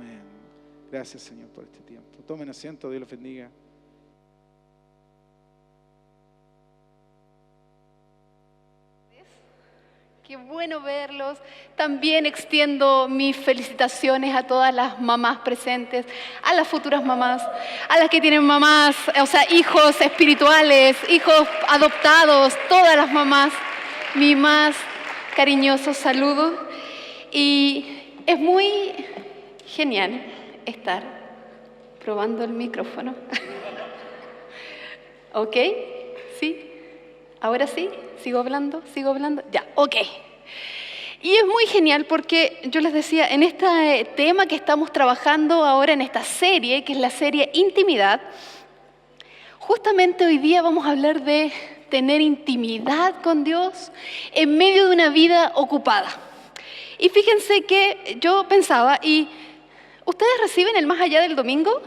Amén. Gracias, Señor, por este tiempo. Tomen asiento, Dios los bendiga. Qué bueno verlos. También extiendo mis felicitaciones a todas las mamás presentes, a las futuras mamás, a las que tienen mamás, o sea, hijos espirituales, hijos adoptados, todas las mamás. Mi más cariñoso saludo. Y es muy genial estar probando el micrófono. ¿Ok? ¿Sí? ¿Ahora sí? ¿Sigo hablando? Ya, ok. Y es muy genial porque yo les decía, en este tema que estamos trabajando ahora en esta serie, que es la serie Intimidad, justamente hoy día vamos a hablar de tener intimidad con Dios en medio de una vida ocupada. Y fíjense que yo pensaba, ¿y ustedes reciben el más allá del domingo?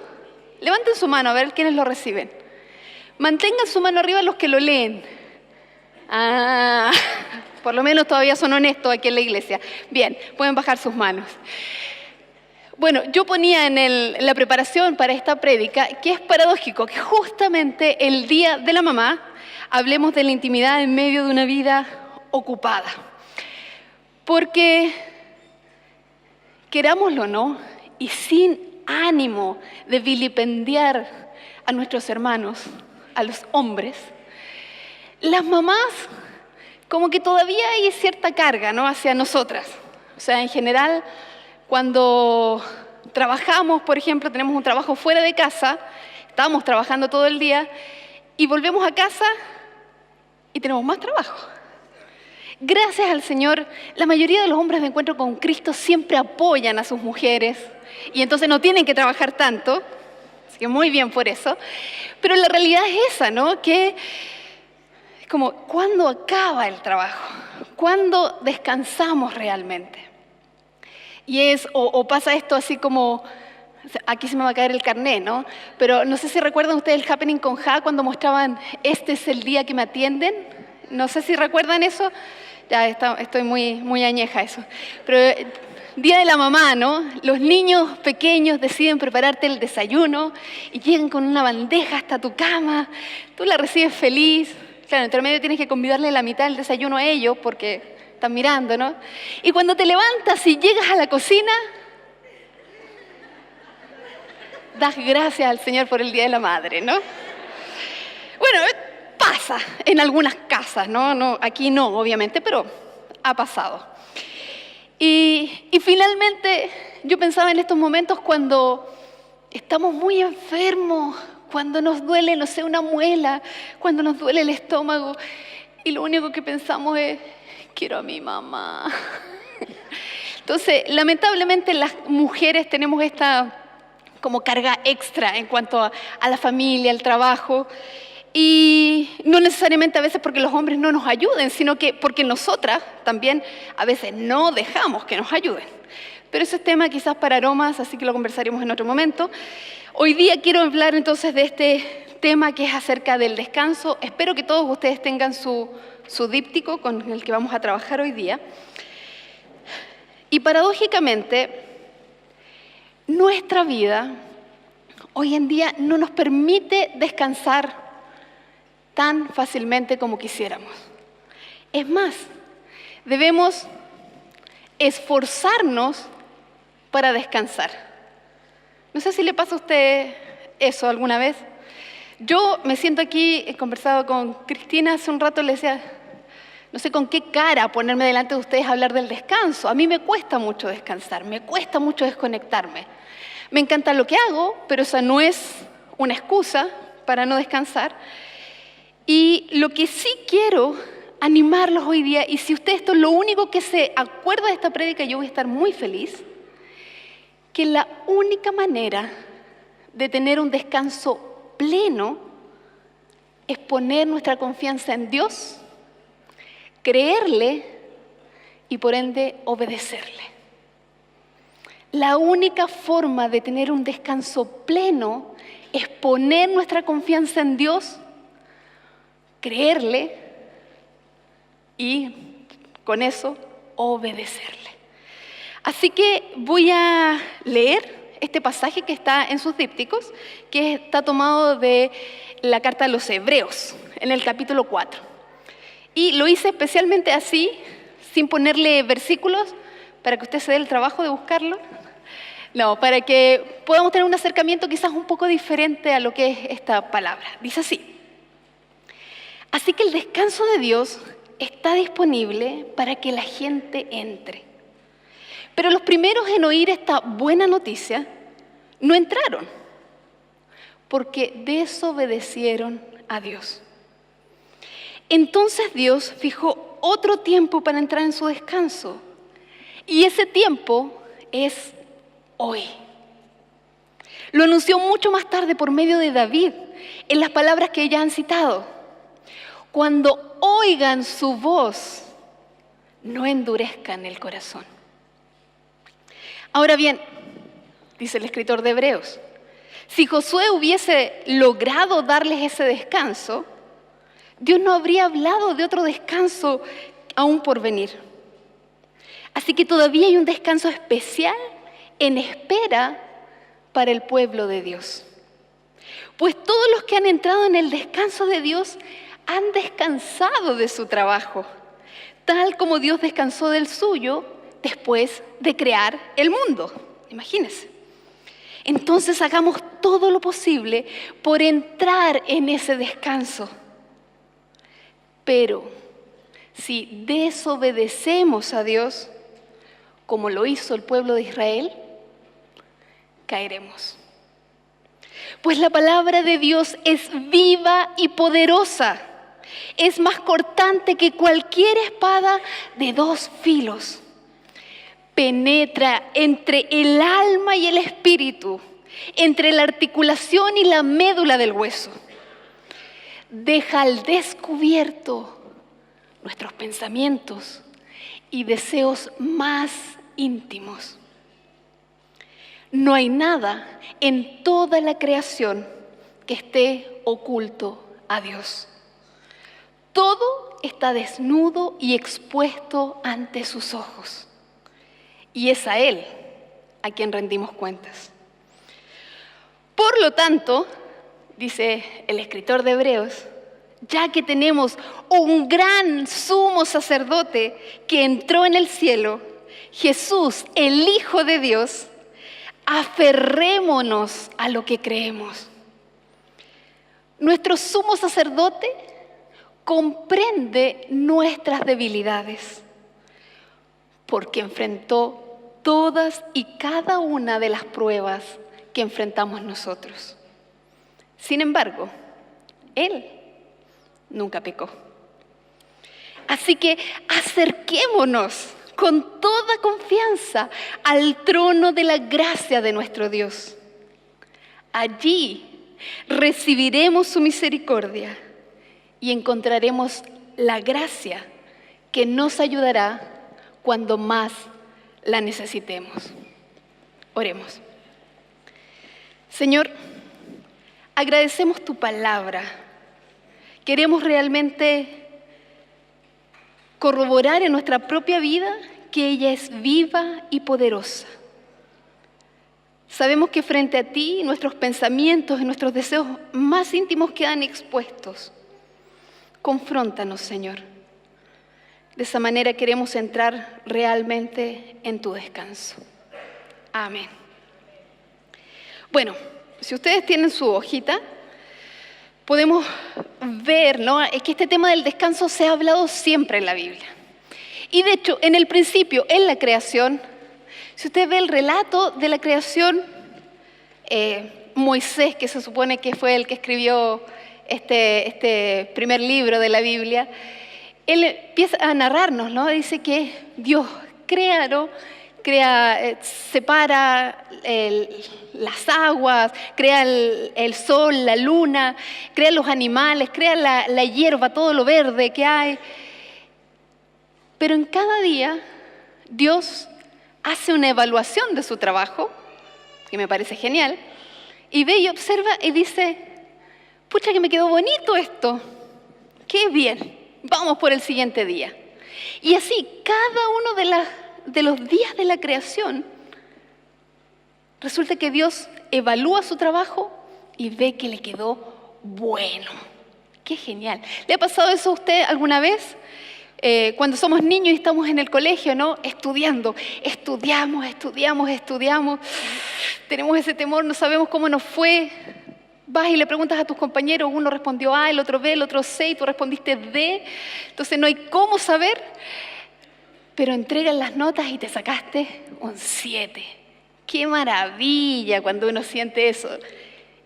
Levanten su mano a ver quiénes lo reciben. Mantengan su mano arriba los que lo leen. Ah, por lo menos todavía son honestos aquí en la iglesia. Bien, pueden bajar sus manos. Bueno, yo ponía en la preparación para esta prédica que es paradójico que justamente el Día de la Mamá hablemos de la intimidad en medio de una vida ocupada. Porque, querámoslo o no, y sin ánimo de vilipendiar a nuestros hermanos, a los hombres, las mamás, como que todavía hay cierta carga, ¿no?, hacia nosotras. O sea, en general, cuando trabajamos, por ejemplo, tenemos un trabajo fuera de casa, estamos trabajando todo el día y volvemos a casa y tenemos más trabajo. Gracias al Señor, la mayoría de los hombres de Encuentro con Cristo siempre apoyan a sus mujeres y entonces no tienen que trabajar tanto, así que muy bien por eso. Pero la realidad es esa, ¿no?, que como, ¿cuándo acaba el trabajo? ¿Cuándo descansamos realmente? Y o pasa esto así como, aquí se me va a caer el carné, ¿no? Pero no sé si recuerdan ustedes el Happening con Ja cuando mostraban, este es el día que me atienden. No sé si recuerdan eso. Ya estoy muy añeja eso. Pero Día de la Mamá, ¿no? Los niños pequeños deciden prepararte el desayuno y llegan con una bandeja hasta tu cama. Tú la recibes feliz. Claro, entre medio tienes que convidarle la mitad del desayuno a ellos porque están mirando, ¿no? Y cuando te levantas y llegas a la cocina, das gracias al Señor por el Día de la Madre, ¿no? Bueno, pasa en algunas casas, ¿no? Aquí no, obviamente, pero ha pasado. Y finalmente yo pensaba en estos momentos cuando estamos muy enfermos, cuando nos duele, no sé, una muela, cuando nos duele el estómago y lo único que pensamos es, quiero a mi mamá. Entonces, lamentablemente las mujeres tenemos esta como carga extra en cuanto a la familia, al trabajo, y no necesariamente a veces porque los hombres no nos ayuden, sino que porque nosotras también a veces no dejamos que nos ayuden. Pero ese es tema quizás para aromas, así que lo conversaremos en otro momento. Hoy día quiero hablar entonces de este tema que es acerca del descanso. Espero que todos ustedes tengan su díptico con el que vamos a trabajar hoy día. Y paradójicamente, nuestra vida hoy en día no nos permite descansar tan fácilmente como quisiéramos. Es más, debemos esforzarnos para descansar. No sé si le pasa a usted eso alguna vez. Yo me siento aquí, he conversado con Cristina hace un rato, le decía, no sé con qué cara ponerme delante de ustedes a hablar del descanso. A mí me cuesta mucho descansar, me cuesta mucho desconectarme. Me encanta lo que hago, pero esa no es una excusa para no descansar. Y lo que sí quiero animarlos hoy día, y si usted esto es lo único que se acuerda de esta prédica, yo voy a estar muy feliz, que la única manera de tener un descanso pleno es poner nuestra confianza en Dios, creerle y por ende obedecerle. La única forma de tener un descanso pleno es poner nuestra confianza en Dios, creerle y con eso obedecerle. Así que voy a leer este pasaje que está en sus dípticos, que está tomado de la carta a los Hebreos, en el capítulo 4. Y lo hice especialmente así, sin ponerle versículos, para que usted se dé el trabajo de buscarlo. No, para que podamos tener un acercamiento quizás un poco diferente a lo que es esta palabra. Dice así: así que el descanso de Dios está disponible para que la gente entre. Pero los primeros en oír esta buena noticia no entraron, porque desobedecieron a Dios. Entonces Dios fijó otro tiempo para entrar en su descanso, y ese tiempo es hoy. Lo anunció mucho más tarde por medio de David, en las palabras que ya han citado: cuando oigan su voz, no endurezcan el corazón. Ahora bien, dice el escritor de Hebreos, si Josué hubiese logrado darles ese descanso, Dios no habría hablado de otro descanso aún por venir. Así que todavía hay un descanso especial en espera para el pueblo de Dios. Pues todos los que han entrado en el descanso de Dios han descansado de su trabajo, tal como Dios descansó del suyo después de crear el mundo. Imagínense. Entonces hagamos todo lo posible por entrar en ese descanso. Pero si desobedecemos a Dios, como lo hizo el pueblo de Israel, caeremos. Pues la palabra de Dios es viva y poderosa. Es más cortante que cualquier espada de dos filos. Penetra entre el alma y el espíritu, entre la articulación y la médula del hueso. Deja al descubierto nuestros pensamientos y deseos más íntimos. No hay nada en toda la creación que esté oculto a Dios. Todo está desnudo y expuesto ante sus ojos. Y es a Él a quien rendimos cuentas. Por lo tanto, dice el escritor de Hebreos, ya que tenemos un gran sumo sacerdote que entró en el cielo, Jesús, el Hijo de Dios, aferrémonos a lo que creemos. Nuestro sumo sacerdote comprende nuestras debilidades, porque enfrentó todas y cada una de las pruebas que enfrentamos nosotros. Sin embargo, Él nunca pecó. Así que acerquémonos con toda confianza al trono de la gracia de nuestro Dios. Allí recibiremos su misericordia y encontraremos la gracia que nos ayudará cuando más la necesitemos. Oremos. Señor, agradecemos tu palabra. Queremos realmente corroborar en nuestra propia vida que ella es viva y poderosa. Sabemos que frente a ti nuestros pensamientos y nuestros deseos más íntimos quedan expuestos. Confróntanos, Señor. De esa manera queremos entrar realmente en tu descanso. Amén. Bueno, si ustedes tienen su hojita, podemos ver, ¿no?, es que este tema del descanso se ha hablado siempre en la Biblia. Y de hecho, en el principio, en la creación, si usted ve el relato de la creación, Moisés, que se supone que fue el que escribió este primer libro de la Biblia, él empieza a narrarnos, ¿no? Dice que Dios crea, ¿no?, separa las aguas, crea el sol, la luna, crea los animales, crea la hierba, todo lo verde que hay. Pero en cada día Dios hace una evaluación de su trabajo, que me parece genial, y ve y observa y dice: pucha, que me quedó bonito esto, qué bien, vamos por el siguiente día. Y así cada uno de los días de la creación resulta que Dios evalúa su trabajo y ve que le quedó bueno. ¡Qué genial! ¿Le ha pasado eso a usted alguna vez? Cuando somos niños y estamos en el colegio, ¿no? Estudiamos. Tenemos ese temor, no sabemos cómo nos fue. Vas y le preguntas a tus compañeros, uno respondió A, el otro B, el otro C, y tú respondiste D. Entonces no hay cómo saber, pero entregan las notas y te sacaste un 7. ¡Qué maravilla cuando uno siente eso!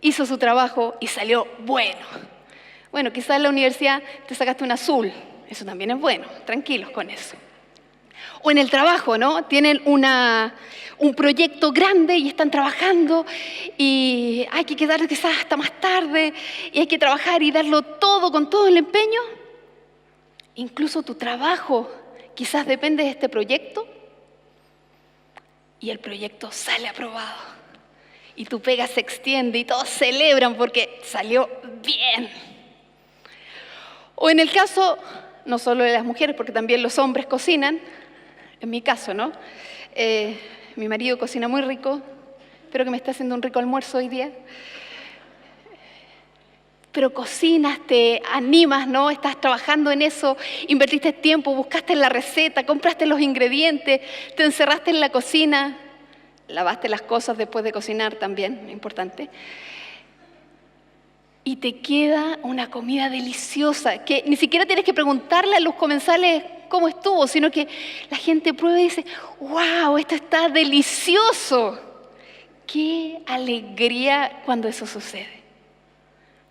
Hizo su trabajo y salió bueno. Bueno, quizás en la universidad te sacaste un azul. Eso también es bueno, tranquilos con eso. O en el trabajo, ¿no? Tienen un proyecto grande y están trabajando y hay que quedar quizás hasta más tarde y hay que trabajar y darlo todo con todo el empeño. Incluso tu trabajo quizás depende de este proyecto y el proyecto sale aprobado. Y tu pega se extiende y todos celebran porque salió bien. O en el caso, no solo de las mujeres, porque también los hombres cocinan, en mi caso, ¿no? Mi marido cocina muy rico, espero que me esté haciendo un rico almuerzo hoy día. Pero cocinas, te animas, ¿no? Estás trabajando en eso, invertiste tiempo, buscaste la receta, compraste los ingredientes, te encerraste en la cocina, lavaste las cosas después de cocinar también, importante. Y te queda una comida deliciosa, que ni siquiera tienes que preguntarle a los comensales cómo estuvo, sino que la gente prueba y dice, ¡wow! Esto está delicioso. ¡Qué alegría cuando eso sucede!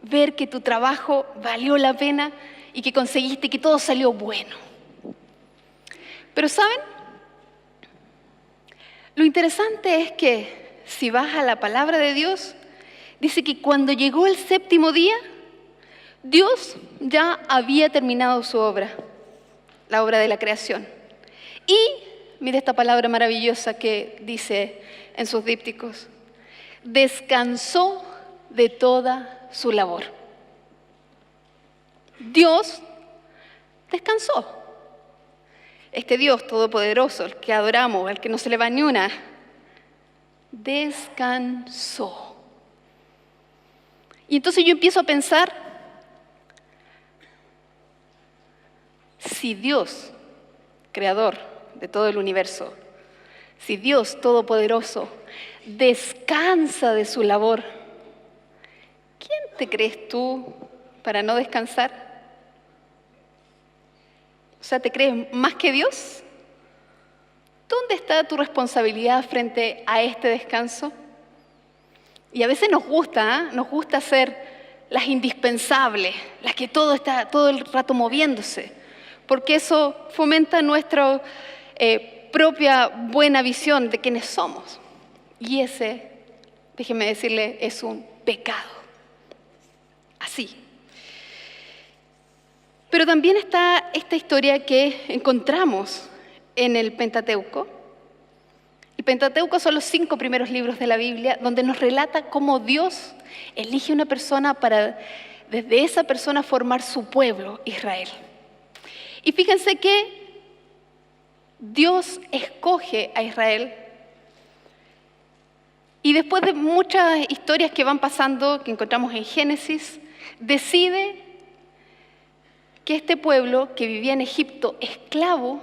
Ver que tu trabajo valió la pena y que conseguiste que todo salió bueno. Pero ¿saben? Lo interesante es que si vas a la palabra de Dios, dice que cuando llegó el séptimo día, Dios ya había terminado su obra, la obra de la creación. Y, mire esta palabra maravillosa que dice en sus dípticos, descansó de toda su labor. Dios descansó. Este Dios todopoderoso, el que adoramos, el que no se le va ni una, descansó. Y entonces yo empiezo a pensar, si Dios, creador de todo el universo, si Dios todopoderoso descansa de su labor, ¿quién te crees tú para no descansar? O sea, ¿te crees más que Dios? ¿Dónde está tu responsabilidad frente a este descanso? Y a veces nos gusta ser las indispensables, las que todo está todo el rato moviéndose, porque eso fomenta nuestra propia buena visión de quiénes somos. Y ese, déjenme decirle, es un pecado. Así. Pero también está esta historia que encontramos en el Pentateuco. El Pentateuco son los 5 primeros libros de la Biblia, donde nos relata cómo Dios elige una persona para, desde esa persona, formar su pueblo, Israel. Y fíjense que Dios escoge a Israel y después de muchas historias que van pasando, que encontramos en Génesis, decide que este pueblo que vivía en Egipto esclavo,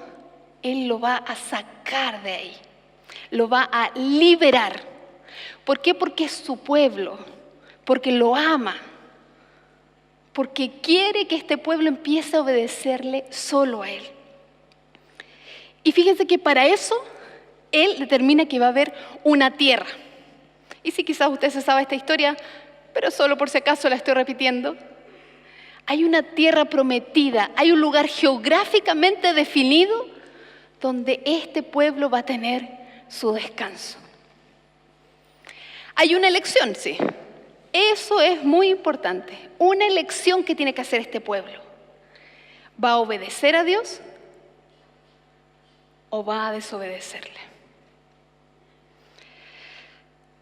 Él lo va a sacar de ahí. Lo va a liberar. ¿Por qué? Porque es su pueblo, porque lo ama, porque quiere que este pueblo empiece a obedecerle solo a Él. Y fíjense que para eso Él determina que va a haber una tierra. Y si quizás usted se sabe esta historia, pero solo por si acaso la estoy repitiendo. Hay una tierra prometida, hay un lugar geográficamente definido donde este pueblo va a tener su descanso. Hay una elección, sí. Eso es muy importante. Una elección que tiene que hacer este pueblo. ¿Va a obedecer a Dios o va a desobedecerle?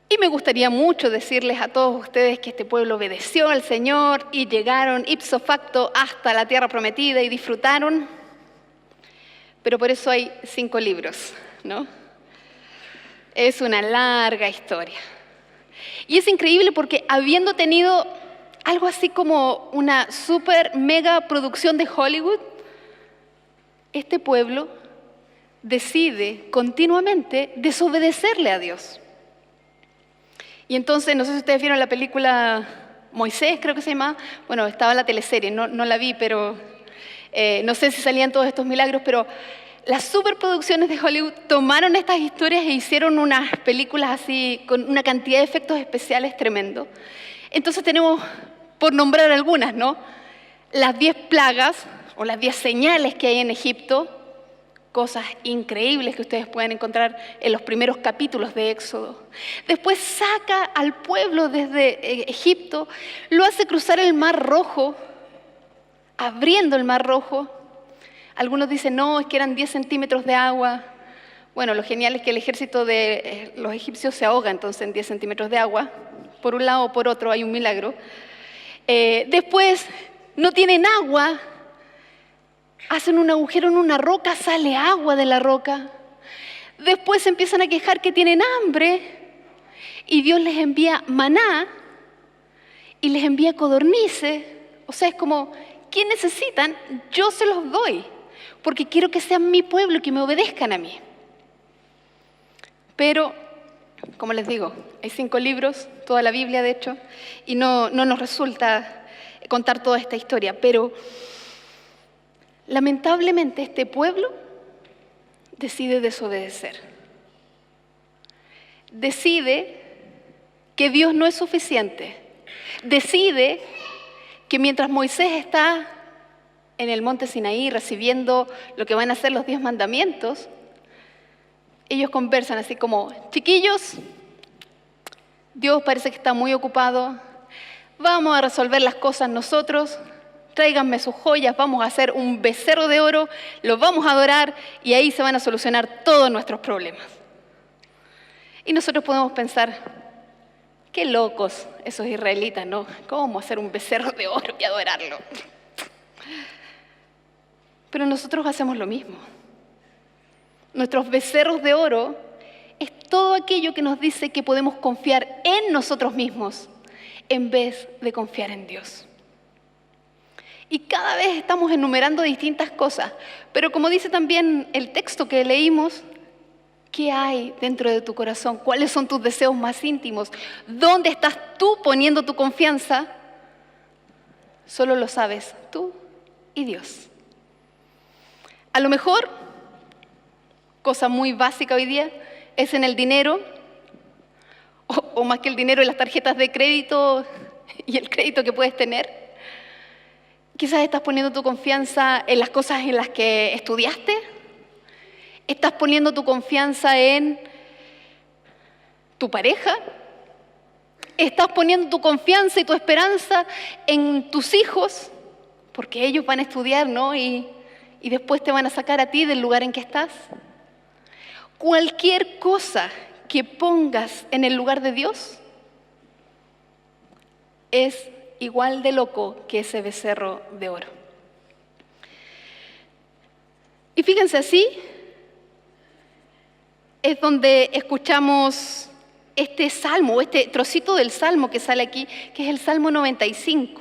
Y me gustaría mucho decirles a todos ustedes que este pueblo obedeció al Señor y llegaron ipso facto hasta la tierra prometida y disfrutaron. Pero por eso hay 5 libros, ¿no? Es una larga historia. Y es increíble porque habiendo tenido algo así como una super mega producción de Hollywood, este pueblo decide continuamente desobedecerle a Dios. Y entonces, no sé si ustedes vieron la película Moisés, creo que se llama. Bueno, estaba en la teleserie, no la vi, pero no sé si salían todos estos milagros, pero las superproducciones de Hollywood tomaron estas historias e hicieron unas películas así con una cantidad de efectos especiales tremendo. Entonces tenemos, por nombrar algunas, ¿no? Las 10 plagas o las 10 señales que hay en Egipto, cosas increíbles que ustedes pueden encontrar en los primeros capítulos de Éxodo. Después saca al pueblo desde Egipto, lo hace cruzar el Mar Rojo, abriendo el Mar Rojo. Algunos dicen, no, es que eran 10 centímetros de agua. Bueno, lo genial es que el ejército de los egipcios se ahoga entonces en 10 centímetros de agua. Por un lado o por otro hay un milagro. Después no tienen agua, hacen un agujero en una roca, sale agua de la roca. Después se empiezan a quejar que tienen hambre y Dios les envía maná y les envía codornices. O sea, es como, ¿qué necesitan? Yo se los doy, porque quiero que sean mi pueblo y que me obedezcan a mí. Pero, como les digo, hay 5 libros, toda la Biblia de hecho, y no nos resulta contar toda esta historia. Pero, lamentablemente, este pueblo decide desobedecer. Decide que Dios no es suficiente. Decide que mientras Moisés está en el monte Sinaí recibiendo lo que van a ser los 10 mandamientos, ellos conversan así como, chiquillos, Dios parece que está muy ocupado, vamos a resolver las cosas nosotros, tráiganme sus joyas, vamos a hacer un becerro de oro, lo vamos a adorar y ahí se van a solucionar todos nuestros problemas. Y nosotros podemos pensar, qué locos esos israelitas, ¿no? ¿Cómo hacer un becerro de oro y adorarlo? Pero nosotros hacemos lo mismo. Nuestros becerros de oro es todo aquello que nos dice que podemos confiar en nosotros mismos en vez de confiar en Dios. Y cada vez estamos enumerando distintas cosas, pero como dice también el texto que leímos, ¿qué hay dentro de tu corazón? ¿Cuáles son tus deseos más íntimos? ¿Dónde estás tú poniendo tu confianza? Solo lo sabes tú y Dios. A lo mejor, cosa muy básica hoy día, es en el dinero, o más que el dinero, en las tarjetas de crédito y el crédito que puedes tener. Quizás estás poniendo tu confianza en las cosas en las que estudiaste. Estás poniendo tu confianza en tu pareja. Estás poniendo tu confianza y tu esperanza en tus hijos, porque ellos van a estudiar, ¿no? Y después te van a sacar a ti del lugar en que estás. Cualquier cosa que pongas en el lugar de Dios es igual de loco que ese becerro de oro. Y fíjense, así es donde escuchamos este salmo, este trocito del salmo que sale aquí, que es el Salmo 95.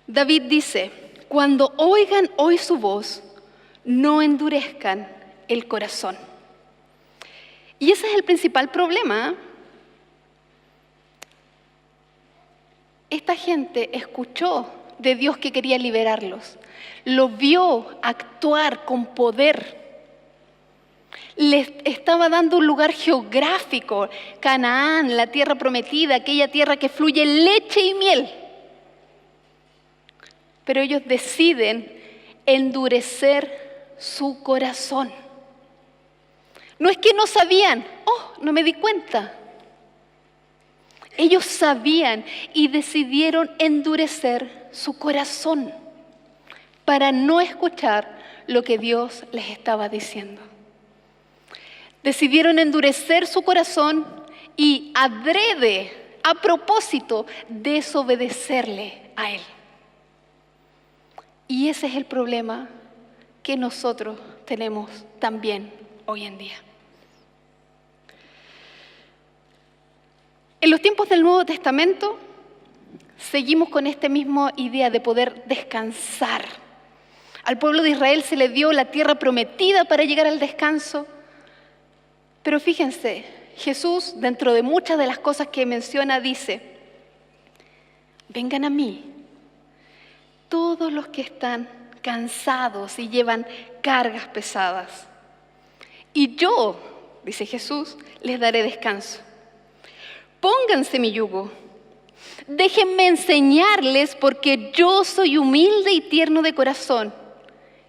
David dice, cuando oigan hoy su voz, no endurezcan el corazón. Y ese es el principal problema. Esta gente escuchó de Dios que quería liberarlos, lo vio actuar con poder, les estaba dando un lugar geográfico, Canaán, la tierra prometida, aquella tierra que fluye leche y miel. Pero ellos deciden endurecer su corazón. No es que no sabían, no me di cuenta. Ellos sabían y decidieron endurecer su corazón para no escuchar lo que Dios les estaba diciendo. Decidieron endurecer su corazón y adrede, a propósito, desobedecerle a Él. Y ese es el problema que nosotros tenemos también hoy en día. En los tiempos del Nuevo Testamento seguimos con esta misma idea de poder descansar. Al pueblo de Israel se le dio la tierra prometida para llegar al descanso. Pero fíjense, Jesús, dentro de muchas de las cosas que menciona, dice: vengan a mí, todos los que están cansados y llevan cargas pesadas. Y yo, dice Jesús, les daré descanso. Pónganse mi yugo. Déjenme enseñarles, porque yo soy humilde y tierno de corazón.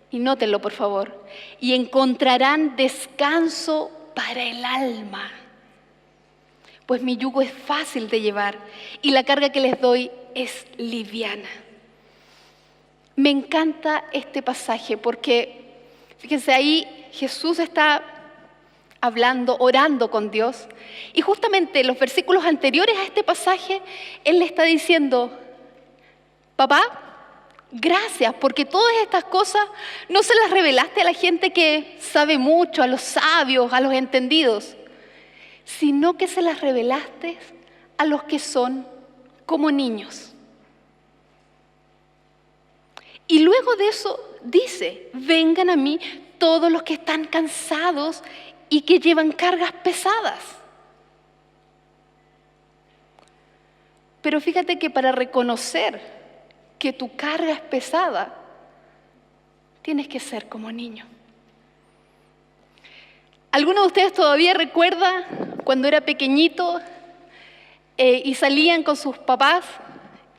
Y nótenlo, por favor. Y encontrarán descanso para el alma. Pues mi yugo es fácil de llevar y la carga que les doy es liviana. Me encanta este pasaje porque, fíjense, ahí Jesús está hablando, orando con Dios. Y justamente en los versículos anteriores a este pasaje, Él le está diciendo: papá, gracias, porque todas estas cosas no se las revelaste a la gente que sabe mucho, a los sabios, a los entendidos, sino que se las revelaste a los que son como niños. Y luego de eso dice: vengan a mí todos los que están cansados y que llevan cargas pesadas. Pero fíjate que para reconocer que tu carga es pesada, tienes que ser como niño. ¿Alguno de ustedes todavía recuerda cuando era pequeñito y salían con sus papás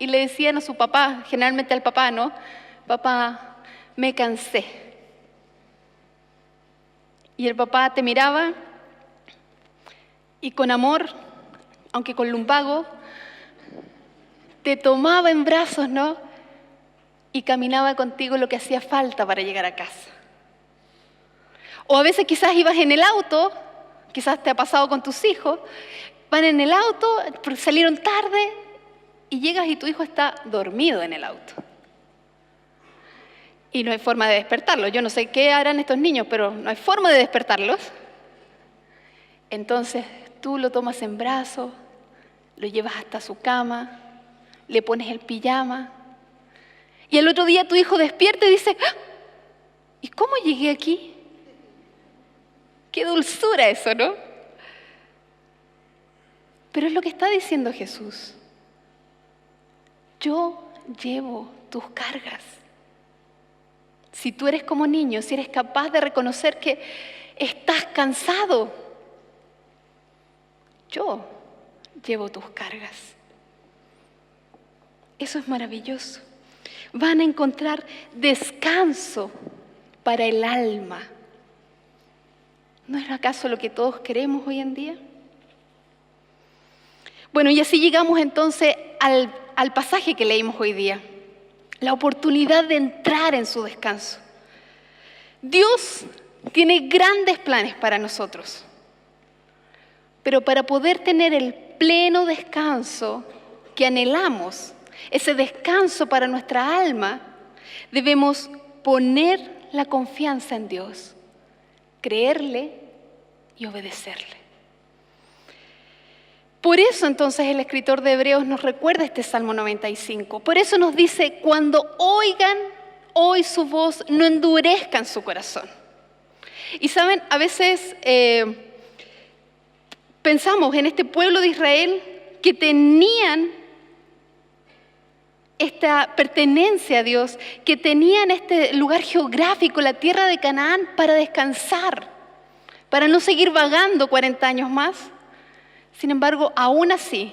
y le decían a su papá, generalmente al papá, ¿no? Papá, me cansé. Y el papá te miraba y con amor, aunque con lumbago, te tomaba en brazos, ¿no? Y caminaba contigo lo que hacía falta para llegar a casa. O a veces quizás ibas en el auto, quizás te ha pasado con tus hijos, van en el auto, salieron tarde y llegas y tu hijo está dormido en el auto. Y no hay forma de despertarlo. Yo no sé qué harán estos niños, pero no hay forma de despertarlos. Entonces tú lo tomas en brazos, lo llevas hasta su cama, le pones el pijama. Y el otro día tu hijo despierta y dice: ¡ah! ¿Y cómo llegué aquí? Qué dulzura eso, ¿no? Pero es lo que está diciendo Jesús. Yo llevo tus cargas. Si tú eres como niño, si eres capaz de reconocer que estás cansado, yo llevo tus cargas. Eso es maravilloso. Van a encontrar descanso para el alma. ¿No es acaso lo que todos queremos hoy en día? Bueno, y así llegamos entonces al pasaje que leímos hoy día. La oportunidad de entrar en su descanso. Dios tiene grandes planes para nosotros. Pero para poder tener el pleno descanso que anhelamos, ese descanso para nuestra alma, debemos poner la confianza en Dios, creerle y obedecerle. Por eso entonces el escritor de Hebreos nos recuerda este Salmo 95. Por eso nos dice: cuando oigan hoy su voz, no endurezcan su corazón. Y saben, a veces pensamos en este pueblo de Israel que tenían esta pertenencia a Dios, que tenían este lugar geográfico, la tierra de Canaán, para descansar, para no seguir vagando 40 años más. Sin embargo, aún así,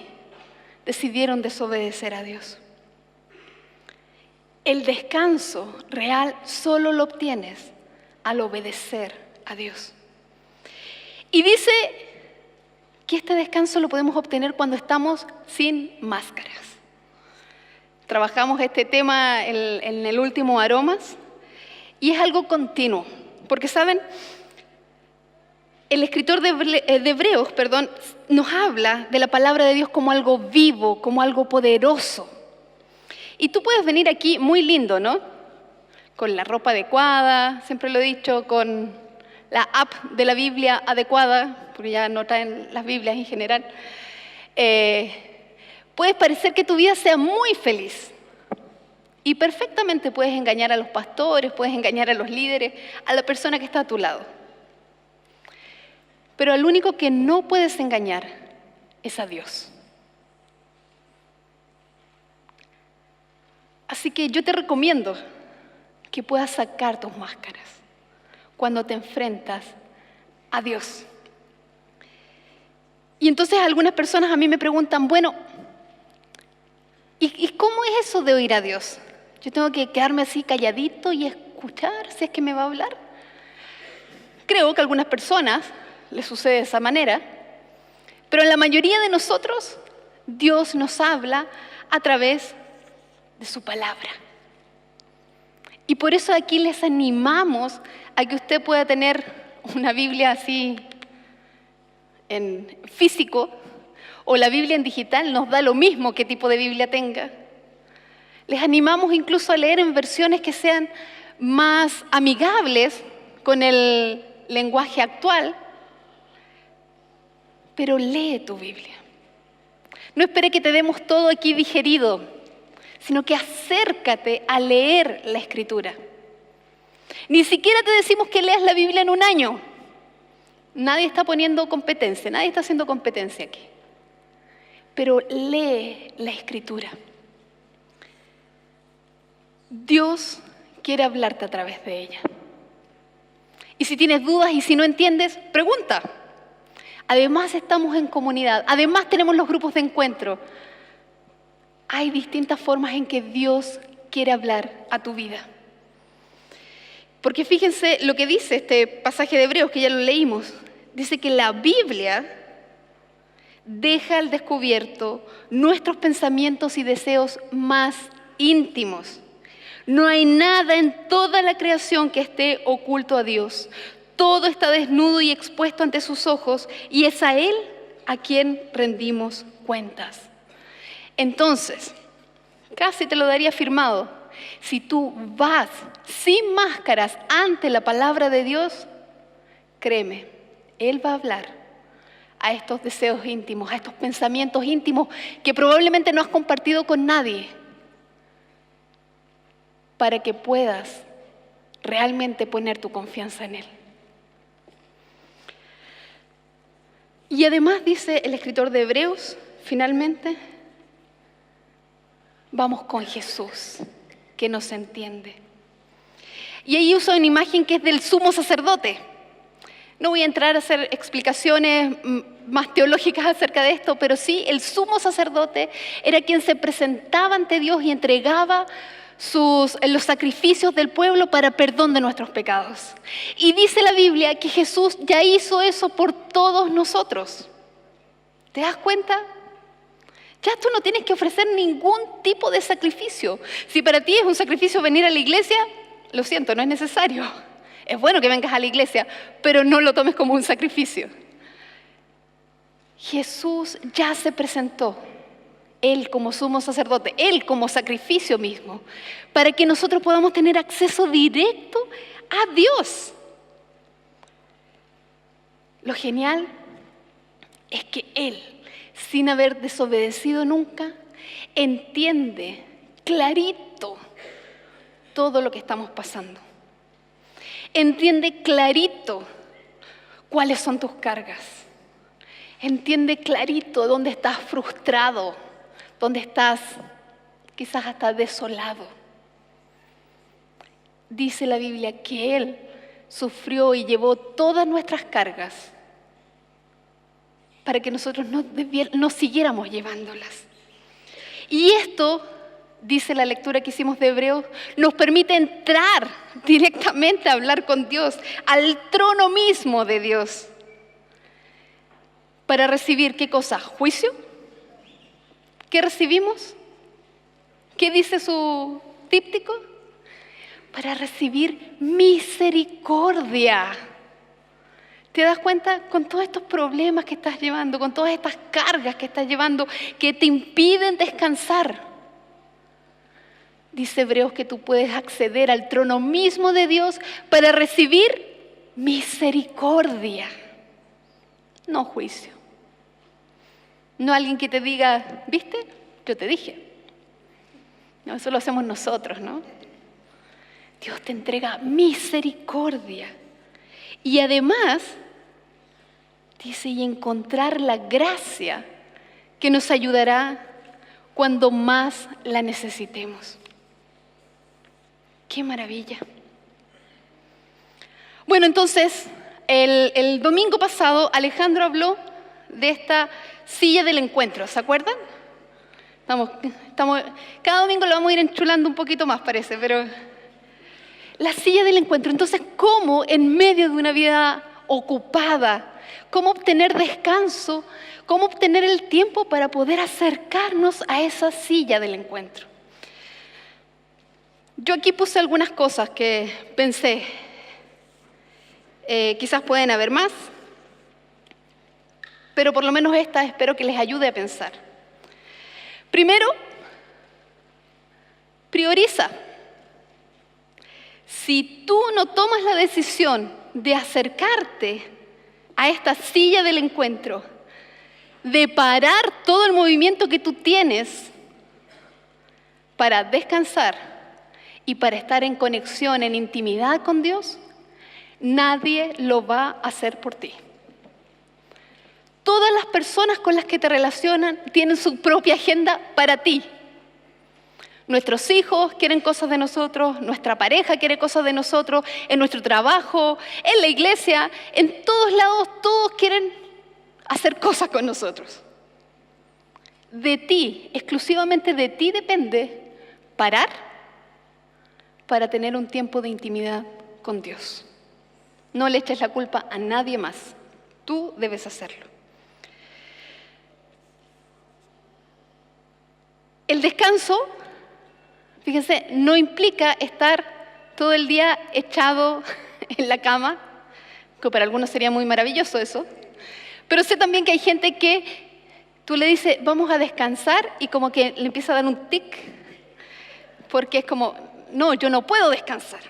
decidieron desobedecer a Dios. El descanso real solo lo obtienes al obedecer a Dios. Y dice que este descanso lo podemos obtener cuando estamos sin máscaras. Trabajamos este tema en el último Aromas y es algo continuo. Porque, ¿saben? El escritor de Hebreos, nos habla de la palabra de Dios como algo vivo, como algo poderoso. Y tú puedes venir aquí muy lindo, ¿no? Con la ropa adecuada, siempre lo he dicho, con la app de la Biblia adecuada, porque ya no traen las Biblias en general, puede parecer que tu vida sea muy feliz. Y perfectamente puedes engañar a los pastores, puedes engañar a los líderes, a la persona que está a tu lado. Pero al único que no puedes engañar es a Dios. Así que yo te recomiendo que puedas sacar tus máscaras cuando te enfrentas a Dios. Y entonces algunas personas a mí me preguntan, bueno, ¿y cómo es eso de oír a Dios? ¿Yo tengo que quedarme así calladito y escuchar si es que me va a hablar? Creo que a algunas personas les sucede de esa manera, pero en la mayoría de nosotros Dios nos habla a través de su palabra. Y por eso aquí les animamos a que usted pueda tener una Biblia así en físico o la Biblia en digital, nos da lo mismo qué tipo de Biblia tenga. Les animamos incluso a leer en versiones que sean más amigables con el lenguaje actual, pero lee tu Biblia. No espere que te demos todo aquí digerido, sino que acércate a leer la Escritura. Ni siquiera te decimos que leas la Biblia en un año. Nadie está poniendo competencia, nadie está haciendo competencia aquí. Pero lee la Escritura. Dios quiere hablarte a través de ella. Y si tienes dudas y si no entiendes, pregunta. Además estamos en comunidad, además tenemos los grupos de encuentro. Hay distintas formas en que Dios quiere hablar a tu vida. Porque fíjense lo que dice este pasaje de Hebreos, que ya lo leímos. Dice que la Biblia deja al descubierto nuestros pensamientos y deseos más íntimos. No hay nada en toda la creación que esté oculto a Dios. Todo está desnudo y expuesto ante sus ojos, y es a Él a quien rendimos cuentas. Entonces, casi te lo daría firmado, si tú vas sin máscaras ante la palabra de Dios, créeme, Él va a hablar a estos deseos íntimos, a estos pensamientos íntimos que probablemente no has compartido con nadie, para que puedas realmente poner tu confianza en Él. Y además dice el escritor de Hebreos, finalmente, vamos con Jesús, que nos entiende. Y ahí usa una imagen que es del sumo sacerdote. No voy a entrar a hacer explicaciones más teológicas acerca de esto, pero sí, el sumo sacerdote era quien se presentaba ante Dios y entregaba los sacrificios del pueblo para perdón de nuestros pecados. Y dice la Biblia que Jesús ya hizo eso por todos nosotros. ¿Te das cuenta? Ya tú no tienes que ofrecer ningún tipo de sacrificio. Si para ti es un sacrificio venir a la iglesia, lo siento, no es necesario. Es bueno que vengas a la iglesia, pero no lo tomes como un sacrificio. Jesús ya se presentó, Él como sumo sacerdote, Él como sacrificio mismo, para que nosotros podamos tener acceso directo a Dios. Lo genial es que Él, sin haber desobedecido nunca, entiende clarito todo lo que estamos pasando. Entiende clarito cuáles son tus cargas. Entiende clarito dónde estás frustrado, dónde estás quizás hasta desolado. Dice la Biblia que Él sufrió y llevó todas nuestras cargas para que nosotros no siguiéramos llevándolas. Y esto, dice la lectura que hicimos de Hebreos, nos permite entrar directamente a hablar con Dios, al trono mismo de Dios, para recibir, ¿qué cosa? ¿Juicio? ¿Qué recibimos? ¿Qué dice su díptico? Para recibir misericordia. ¿Te das cuenta? Con todos estos problemas que estás llevando, con todas estas cargas que estás llevando, que te impiden descansar. Dice Hebreos que tú puedes acceder al trono mismo de Dios para recibir misericordia, no juicio. No alguien que te diga, ¿viste? Yo te dije. No, eso lo hacemos nosotros, ¿no? Dios te entrega misericordia. Y además, dice, y encontrar la gracia que nos ayudará cuando más la necesitemos. ¡Qué maravilla! Bueno, entonces, el domingo pasado Alejandro habló de esta silla del encuentro, ¿se acuerdan? Cada domingo lo vamos a ir enchulando un poquito más, parece, pero la silla del encuentro. Entonces, ¿cómo en medio de una vida ocupada, cómo obtener descanso, cómo obtener el tiempo para poder acercarnos a esa silla del encuentro? Yo aquí puse algunas cosas que pensé, quizás pueden haber más, pero por lo menos esta espero que les ayude a pensar. Primero, prioriza. Si tú no tomas la decisión de acercarte a esta silla del encuentro, de parar todo el movimiento que tú tienes para descansar y para estar en conexión, en intimidad con Dios, nadie lo va a hacer por ti. Todas las personas con las que te relacionan tienen su propia agenda para ti. Nuestros hijos quieren cosas de nosotros, nuestra pareja quiere cosas de nosotros, en nuestro trabajo, en la iglesia, en todos lados, todos quieren hacer cosas con nosotros. De ti, exclusivamente de ti depende parar para tener un tiempo de intimidad con Dios. No le eches la culpa a nadie más, tú debes hacerlo. El descanso, fíjense, no implica estar todo el día echado en la cama, que para algunos sería muy maravilloso eso, pero sé también que hay gente que tú le dices, vamos a descansar, y como que le empieza a dar un tic, porque es como, no, yo no puedo descansar.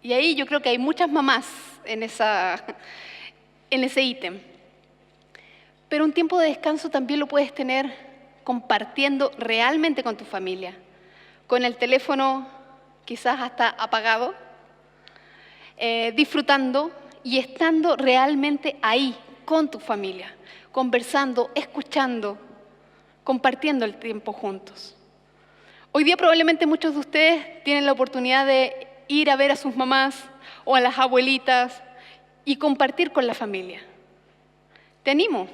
Y ahí yo creo que hay muchas mamás en ese ítem. Pero un tiempo de descanso también lo puedes tener compartiendo realmente con tu familia, con el teléfono quizás hasta apagado, disfrutando y estando realmente ahí con tu familia, conversando, escuchando, compartiendo el tiempo juntos. Hoy día probablemente muchos de ustedes tienen la oportunidad de ir a ver a sus mamás o a las abuelitas y compartir con la familia. Te animo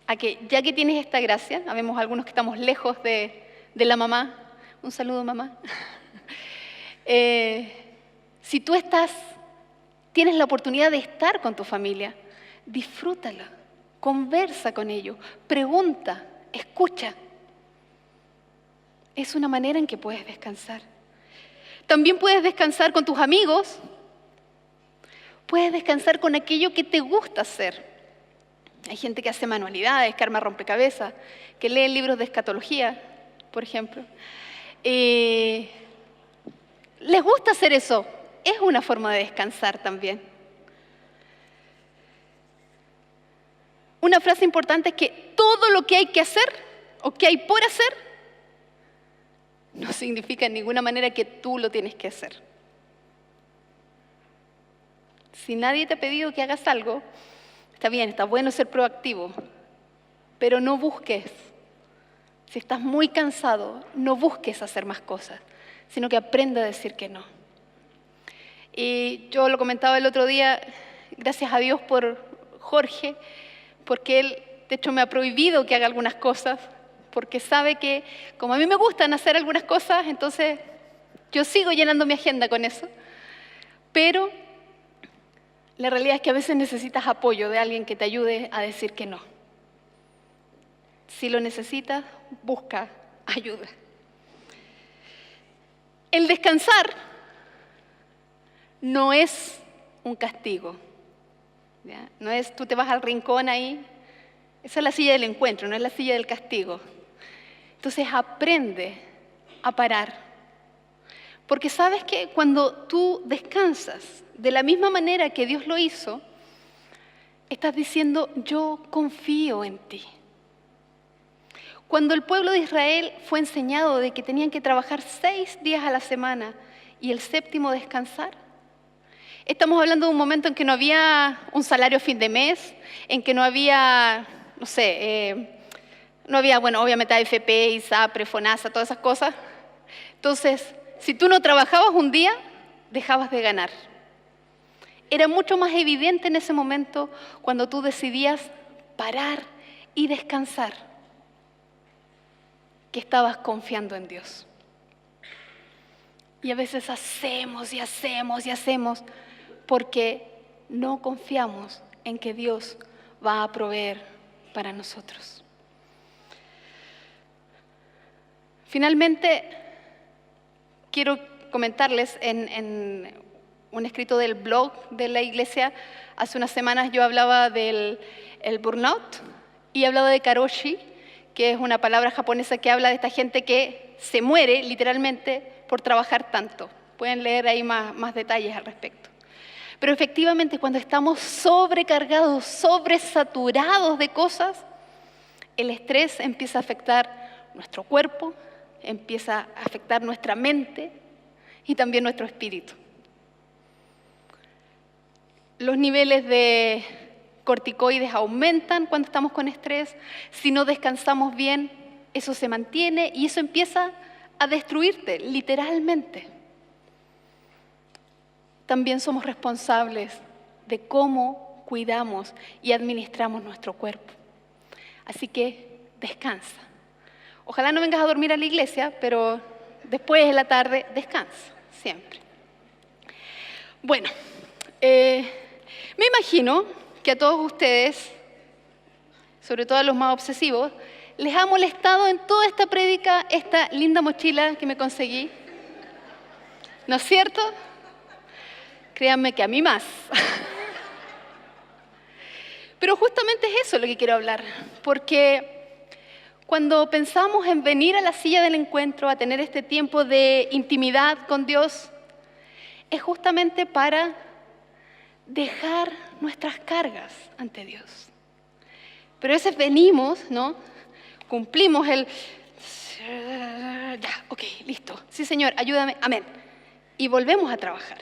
a que, ya que tienes esta gracia, habemos algunos que estamos lejos de la mamá, un saludo mamá, si tú tienes la oportunidad de estar con tu familia, disfrútala, conversa con ellos, pregunta, escucha. Es una manera en que puedes descansar. También puedes descansar con tus amigos, puedes descansar con aquello que te gusta hacer. Hay gente que hace manualidades, que arma rompecabezas, que lee libros de escatología, por ejemplo. Les gusta hacer eso. Es una forma de descansar también. Una frase importante es que todo lo que hay que hacer o que hay por hacer no significa en ninguna manera que tú lo tienes que hacer. Si nadie te ha pedido que hagas algo, está bien, está bueno ser proactivo, pero no busques. Si estás muy cansado, no busques hacer más cosas, sino que aprenda a decir que no. Y yo lo comentaba el otro día, gracias a Dios por Jorge, porque él, de hecho, me ha prohibido que haga algunas cosas, porque sabe que, como a mí me gustan hacer algunas cosas, entonces yo sigo llenando mi agenda con eso. Pero la realidad es que a veces necesitas apoyo de alguien que te ayude a decir que no. Si lo necesitas, busca ayuda. El descansar no es un castigo, ¿ya? No es tú te vas al rincón ahí. Esa es la silla del encuentro, no es la silla del castigo. Entonces aprende a parar. Porque sabes que cuando tú descansas de la misma manera que Dios lo hizo, estás diciendo, yo confío en ti. Cuando el pueblo de Israel fue enseñado de que tenían que trabajar 6 días a la semana y el 7º descansar, estamos hablando de un momento en que no había un salario a fin de mes, en que no había, no sé, bueno, obviamente AFP, ISAPRE, FONASA, todas esas cosas. Entonces, si tú no trabajabas un día, dejabas de ganar. Era mucho más evidente en ese momento cuando tú decidías parar y descansar, que estabas confiando en Dios. Y a veces hacemos y hacemos y hacemos porque no confiamos en que Dios va a proveer para nosotros. Finalmente, quiero comentarles en un escrito del blog de la iglesia. Hace unas semanas yo hablaba del burnout y hablaba de karoshi, que es una palabra japonesa que habla de esta gente que se muere literalmente por trabajar tanto. Pueden leer ahí más detalles al respecto. Pero efectivamente, cuando estamos sobrecargados, sobresaturados de cosas, el estrés empieza a afectar nuestro cuerpo, empieza a afectar nuestra mente y también nuestro espíritu. Los niveles de corticoides aumentan cuando estamos con estrés. Si no descansamos bien, eso se mantiene y eso empieza a destruirte, literalmente. También somos responsables de cómo cuidamos y administramos nuestro cuerpo. Así que descansa. Ojalá no vengas a dormir a la iglesia, pero después de la tarde descansa, siempre. Bueno, me imagino que a todos ustedes, sobre todo a los más obsesivos, les ha molestado en toda esta prédica esta linda mochila que me conseguí. ¿No es cierto? Créanme que a mí más. Pero justamente es eso lo que quiero hablar, porque cuando pensamos en venir a la silla del encuentro, a tener este tiempo de intimidad con Dios, es justamente para dejar nuestras cargas ante Dios. Pero a veces venimos, ¿no? Cumplimos ya, ok, listo. Sí, Señor, ayúdame, amén. Y volvemos a trabajar.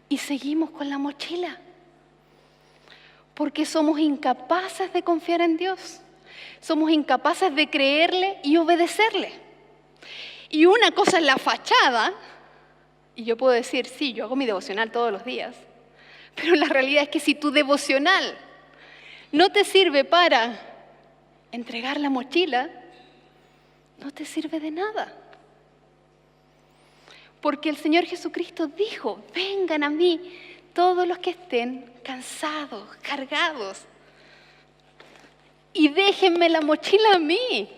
Y seguimos con la mochila. Porque somos incapaces de confiar en Dios. Somos incapaces de creerle y obedecerle. Y una cosa es la fachada, y yo puedo decir, sí, yo hago mi devocional todos los días, pero la realidad es que si tu devocional no te sirve para entregar la mochila, no te sirve de nada. Porque el Señor Jesucristo dijo, vengan a mí todos los que estén cansados, cargados, y déjenme la mochila a mí.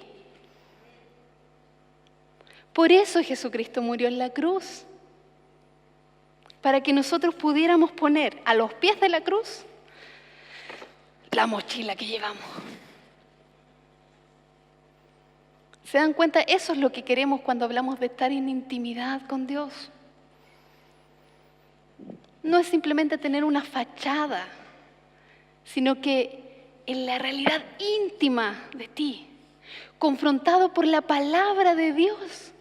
Por eso Jesucristo murió en la cruz, para que nosotros pudiéramos poner a los pies de la cruz la mochila que llevamos. ¿Se dan cuenta? Eso es lo que queremos cuando hablamos de estar en intimidad con Dios. No es simplemente tener una fachada, sino que en la realidad íntima de ti, confrontado por la palabra de Dios,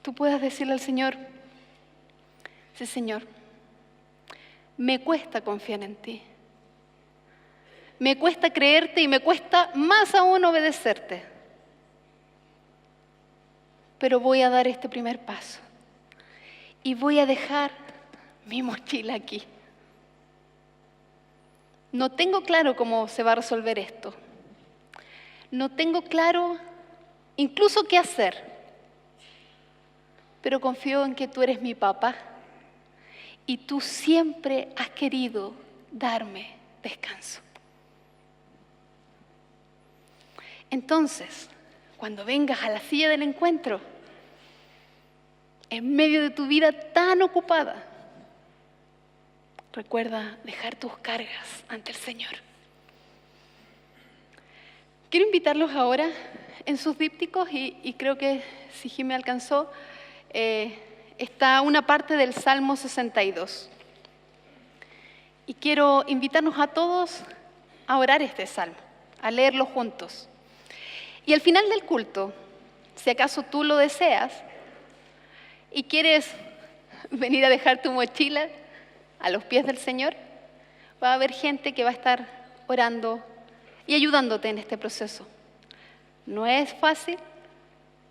tú puedas decirle al Señor, sí, Señor, me cuesta confiar en ti. Me cuesta creerte y me cuesta más aún obedecerte. Pero voy a dar este primer paso y voy a dejar mi mochila aquí. No tengo claro cómo se va a resolver esto. No tengo claro incluso qué hacer. Pero confío en que tú eres mi papá y tú siempre has querido darme descanso. Entonces, cuando vengas a la silla del encuentro, en medio de tu vida tan ocupada, recuerda dejar tus cargas ante el Señor. Quiero invitarlos ahora en sus dípticos y creo que si Jimmy alcanzó, está una parte del Salmo 62. Y quiero invitarnos a todos a orar este salmo, a leerlo juntos. Y al final del culto, si acaso tú lo deseas y quieres venir a dejar tu mochila a los pies del Señor, va a haber gente que va a estar orando y ayudándote en este proceso. No es fácil,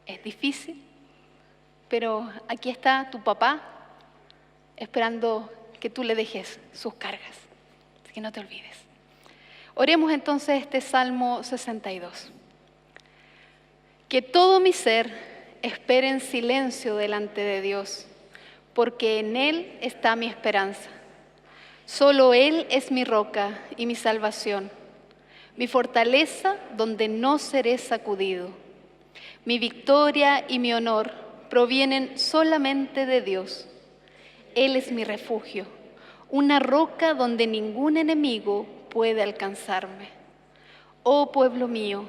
es difícil, pero aquí está tu papá esperando que tú le dejes sus cargas. Así que no te olvides. Oremos entonces este Salmo 62. Que todo mi ser espere en silencio delante de Dios, porque en Él está mi esperanza. Solo Él es mi roca y mi salvación, mi fortaleza donde no seré sacudido. Mi victoria y mi honor provienen solamente de Dios. Él es mi refugio, una roca donde ningún enemigo puede alcanzarme. Oh pueblo mío,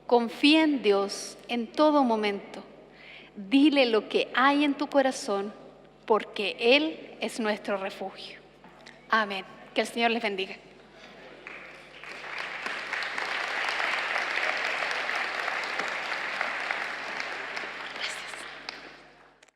confía en Dios en todo momento. Dile lo que hay en tu corazón, porque Él es nuestro refugio. Amén. Que el Señor les bendiga.